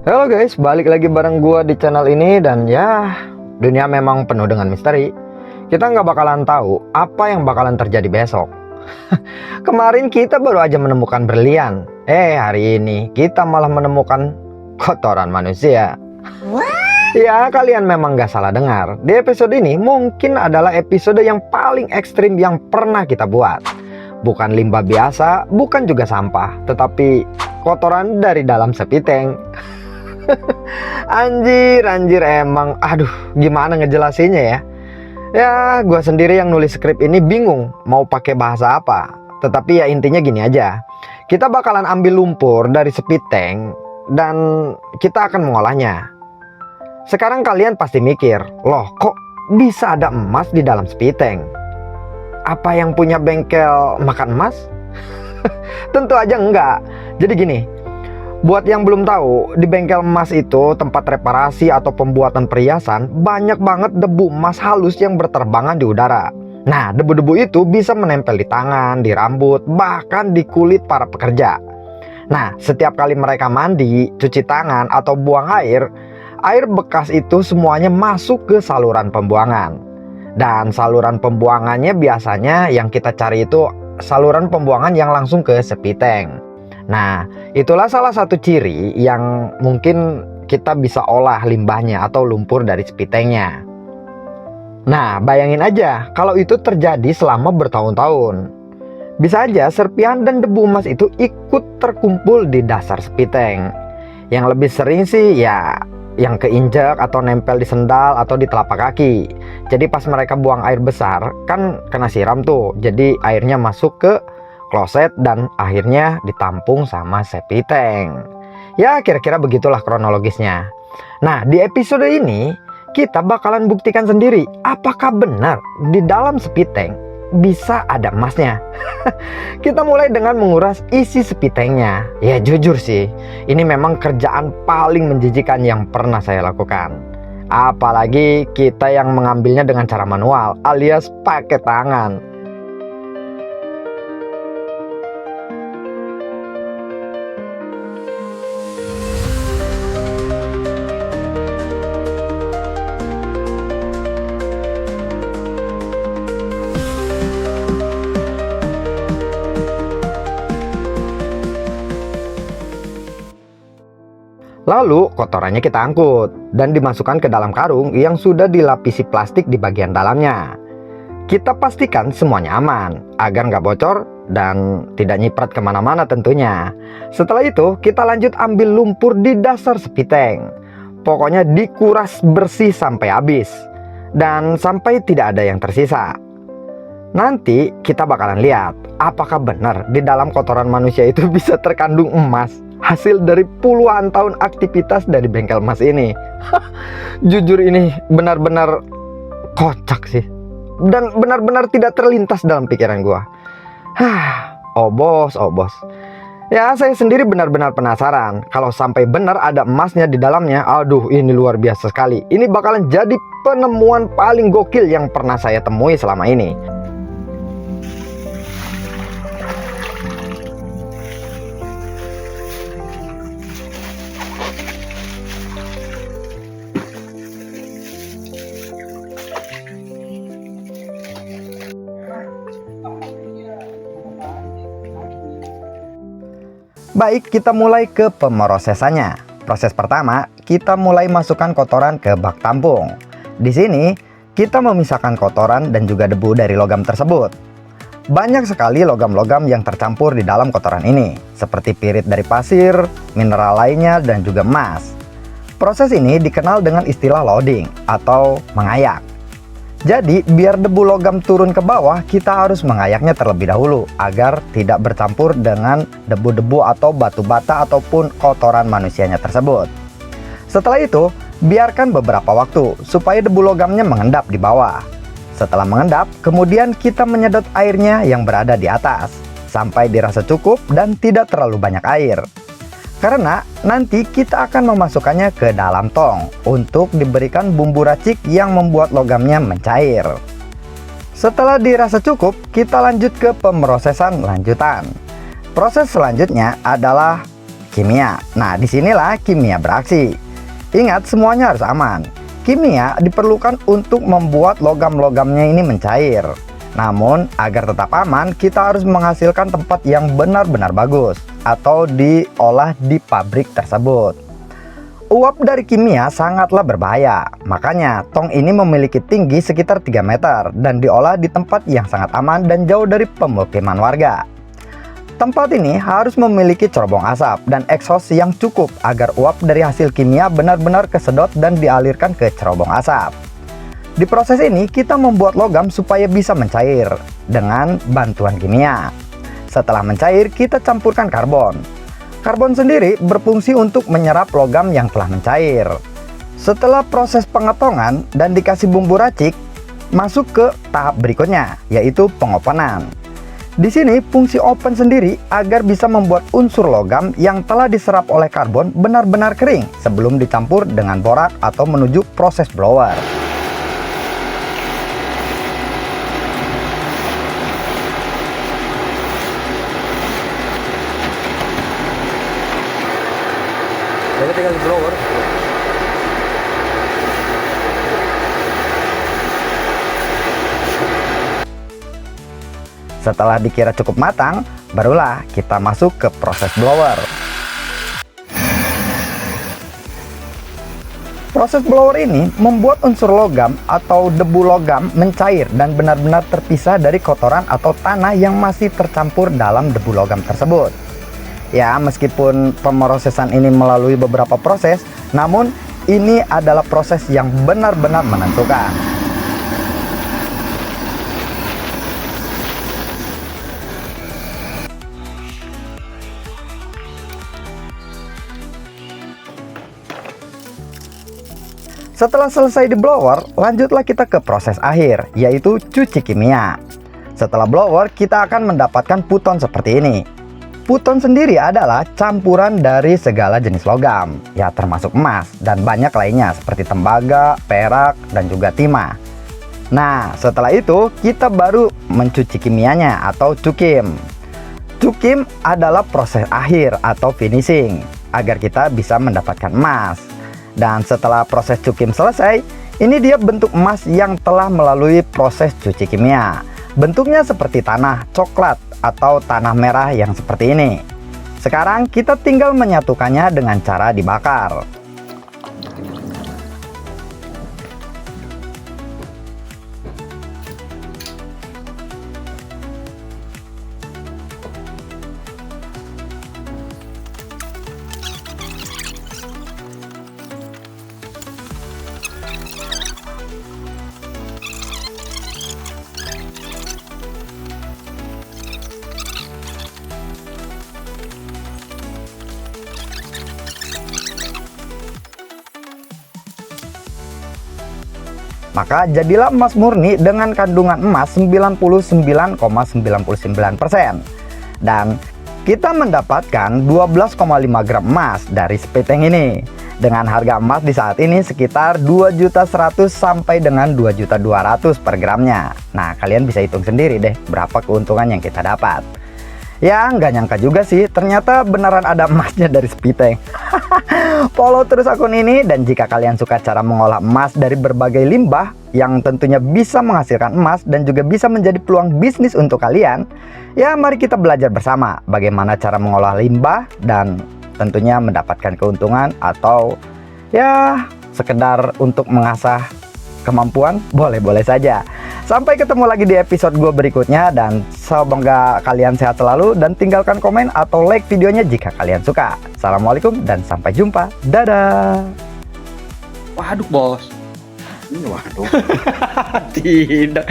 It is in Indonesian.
Halo guys, balik lagi bareng gua di channel ini. Dan ya, dunia memang penuh dengan misteri. Kita nggak bakalan tahu apa yang bakalan terjadi besok. Kemarin kita baru aja menemukan berlian. Hari ini kita malah menemukan kotoran manusia. Ya, kalian memang nggak salah dengar. Di episode ini mungkin adalah episode yang paling ekstrim yang pernah kita buat. Bukan limbah biasa, bukan juga sampah, tetapi kotoran dari dalam sepiteng. Anjir emang. Aduh, gimana ngejelasinnya ya? Ya, gue sendiri yang nulis skrip ini bingung mau pakai bahasa apa. Tetapi ya intinya gini aja. Kita bakalan ambil lumpur dari sepiteng dan kita akan mengolahnya. Sekarang kalian pasti mikir, loh kok bisa ada emas di dalam sepiteng? Apa yang punya bengkel makan emas? Tentu aja enggak. Jadi gini, buat yang belum tahu, di bengkel emas itu tempat reparasi atau pembuatan perhiasan, banyak banget debu emas halus yang berterbangan di udara. Nah, debu-debu itu bisa menempel di tangan, di rambut, bahkan di kulit para pekerja. Nah, setiap kali mereka mandi, cuci tangan, atau buang air bekas itu semuanya masuk ke saluran pembuangan. Dan saluran pembuangannya biasanya yang kita cari itu saluran pembuangan yang langsung ke sepiteng. Nah, itulah salah satu ciri yang mungkin kita bisa olah limbahnya atau lumpur dari sepitengnya. Nah, bayangin aja kalau itu terjadi selama bertahun-tahun. Bisa aja serpihan dan debu emas itu ikut terkumpul di dasar sepiteng. Yang lebih sering sih ya yang keinjak atau nempel di sendal atau di telapak kaki. Jadi pas mereka buang air besar kan kena siram tuh. Jadi airnya masuk ke kloset dan akhirnya ditampung sama sepiteng. Ya kira-kira begitulah kronologisnya. Nah, di episode ini kita bakalan buktikan sendiri apakah benar di dalam sepiteng bisa ada emasnya. Kita mulai dengan menguras isi sepitengnya. Ya jujur sih, ini memang kerjaan paling menjijikan yang pernah saya lakukan. Apalagi kita yang mengambilnya dengan cara manual alias pakai tangan. Lalu kotorannya kita angkut dan dimasukkan ke dalam karung yang sudah dilapisi plastik di bagian dalamnya. Kita pastikan semuanya aman agar nggak bocor dan tidak nyiprat kemana-mana tentunya. Setelah itu kita lanjut ambil lumpur di dasar sepiteng. Pokoknya dikuras bersih sampai habis dan sampai tidak ada yang tersisa. Nanti kita bakalan lihat apakah benar di dalam kotoran manusia itu bisa terkandung emas. Hasil dari puluhan tahun aktivitas dari bengkel emas ini. Jujur ini benar-benar kocak sih. Dan benar-benar tidak terlintas dalam pikiran gua. Oh bos. Ya saya sendiri benar-benar penasaran. Kalau sampai benar ada emasnya di dalamnya, aduh ini luar biasa sekali. Ini bakalan jadi penemuan paling gokil yang pernah saya temui selama ini. Baik, kita mulai ke pemrosesannya. Proses pertama, kita mulai masukkan kotoran ke bak tampung. Di sini, kita memisahkan kotoran dan juga debu dari logam tersebut. Banyak sekali logam-logam yang tercampur di dalam kotoran ini, seperti pirit dari pasir, mineral lainnya, dan juga emas. Proses ini dikenal dengan istilah loading atau mengayak. Jadi, biar debu logam turun ke bawah, kita harus mengayaknya terlebih dahulu agar tidak bercampur dengan debu-debu atau batu bata ataupun kotoran manusianya tersebut. Setelah itu, biarkan beberapa waktu supaya debu logamnya mengendap di bawah. Setelah mengendap, kemudian kita menyedot airnya yang berada di atas sampai dirasa cukup dan tidak terlalu banyak air. Karena nanti kita akan memasukkannya ke dalam tong untuk diberikan bumbu racik yang membuat logamnya mencair. Setelah dirasa cukup, kita lanjut ke pemrosesan lanjutan. Proses selanjutnya adalah kimia. Nah, disinilah kimia beraksi. Ingat, semuanya harus aman. Kimia diperlukan untuk membuat logam-logamnya ini mencair. Namun, agar tetap aman, kita harus menghasilkan tempat yang benar-benar bagus atau diolah di pabrik tersebut. Uap dari kimia sangatlah berbahaya, makanya tong ini memiliki tinggi sekitar 3 meter dan diolah di tempat yang sangat aman dan jauh dari pemukiman warga. Tempat ini harus memiliki cerobong asap dan eksos yang cukup agar uap dari hasil kimia benar-benar kesedot dan dialirkan ke cerobong asap. Di proses ini kita membuat logam supaya bisa mencair dengan bantuan kimia. Setelah mencair, kita campurkan karbon. Karbon sendiri berfungsi untuk menyerap logam yang telah mencair. Setelah proses pengetongan dan dikasih bumbu racik, masuk ke tahap berikutnya, yaitu pengopenan. Di sini fungsi open sendiri agar bisa membuat unsur logam yang telah diserap oleh karbon benar-benar kering sebelum dicampur dengan borak atau menuju proses blower. Jadi tinggal di blower. Setelah dikira cukup matang, barulah kita masuk ke proses blower. Proses blower ini membuat unsur logam atau debu logam mencair dan benar-benar terpisah dari kotoran atau tanah yang masih tercampur dalam debu logam tersebut. Ya, meskipun pemrosesan ini melalui beberapa proses, namun ini adalah proses yang benar-benar menentukan. Setelah selesai di blower, lanjutlah kita ke proses akhir, yaitu cuci kimia. Setelah blower, kita akan mendapatkan puton seperti ini. Puton sendiri adalah campuran dari segala jenis logam, ya termasuk emas dan banyak lainnya seperti tembaga, perak, dan juga timah. Nah, setelah itu kita baru mencuci kimianya atau cukim. Cukim adalah proses akhir atau finishing agar kita bisa mendapatkan emas. Dan setelah proses cukim selesai, ini dia bentuk emas yang telah melalui proses cuci kimia. Bentuknya seperti tanah coklat atau tanah merah yang seperti ini. Sekarang kita tinggal menyatukannya dengan cara dibakar. Maka jadilah emas murni dengan kandungan emas 99,99%. Dan kita mendapatkan 12,5 gram emas dari sepiteng ini. Dengan harga emas di saat ini sekitar 2.100.000 sampai dengan 2.200.000 per gramnya. Nah, kalian bisa hitung sendiri deh berapa keuntungan yang kita dapat. Ya, nggak nyangka juga sih, ternyata beneran ada emasnya dari sepiteng. Follow terus akun ini, dan jika kalian suka cara mengolah emas dari berbagai limbah yang tentunya bisa menghasilkan emas dan juga bisa menjadi peluang bisnis untuk kalian, ya mari kita belajar bersama bagaimana cara mengolah limbah dan tentunya mendapatkan keuntungan atau ya sekedar untuk mengasah kemampuan, boleh-boleh saja. Sampai ketemu lagi di episode gue berikutnya, dan semoga kalian sehat selalu dan tinggalkan komen atau like videonya jika kalian suka. Assalamualaikum dan sampai jumpa. Dadah. Waduh, bos. Ini waduh. Tidak.